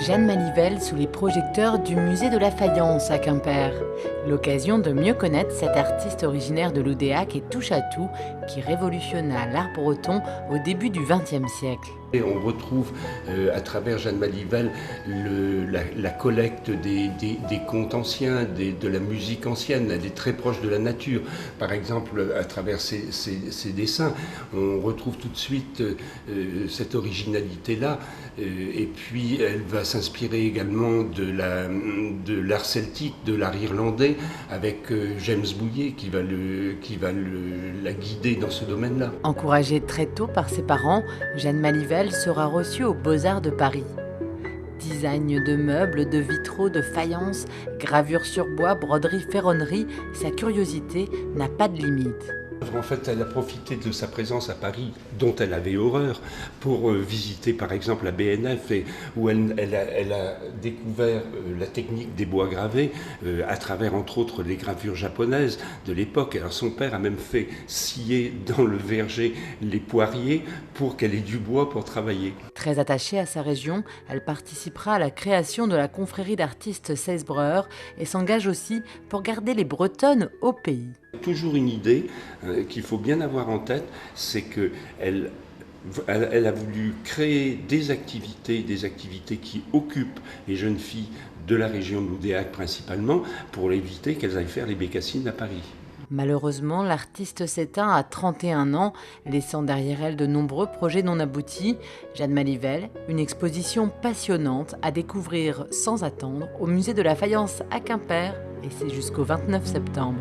Jeanne Malivelle sous les projecteurs du musée de la Fayence à Quimper. L'occasion de mieux connaître cet artiste originaire de l'Oudéac et touche-à-tout qui révolutionna l'art breton au début du XXe siècle. Et on retrouve à travers Jeanne Malivelle la collecte des contes anciens, de la musique ancienne. Elle est très proche de la nature. Par exemple, à travers ses dessins, on retrouve tout de suite cette originalité-là. Et puis, elle va s'inspirer également de l'art celtique, de l'art irlandais, avec James Bouillet qui va la guider dans ce domaine-là. Encouragée très tôt par ses parents, Jeanne Malivelle sera reçue aux Beaux-Arts de Paris. Design de meubles, de vitraux, de faïences, gravures sur bois, broderie, ferronnerie, sa curiosité n'a pas de limite. En fait, elle a profité de sa présence à Paris, dont elle avait horreur, pour visiter par exemple la BNF, où elle a découvert la technique des bois gravés à travers entre autres les gravures japonaises de l'époque. Alors son père a même fait scier dans le verger les poiriers pour qu'elle ait du bois pour travailler. Très attachée à sa région, elle participera à la création de la confrérie d'artistes Seisbreur et s'engage aussi pour garder les Bretonnes au pays. Toujours une idée qu'il faut bien avoir en tête, c'est qu'elle a voulu créer des activités qui occupent les jeunes filles de la région de l'Oudéac principalement, pour éviter qu'elles aillent faire les bécassines à Paris. Malheureusement, l'artiste s'éteint à 31 ans, laissant derrière elle de nombreux projets non aboutis. Jeanne Malivelle, une exposition passionnante à découvrir sans attendre au musée de la Fayence à Quimper, et c'est jusqu'au 29 septembre.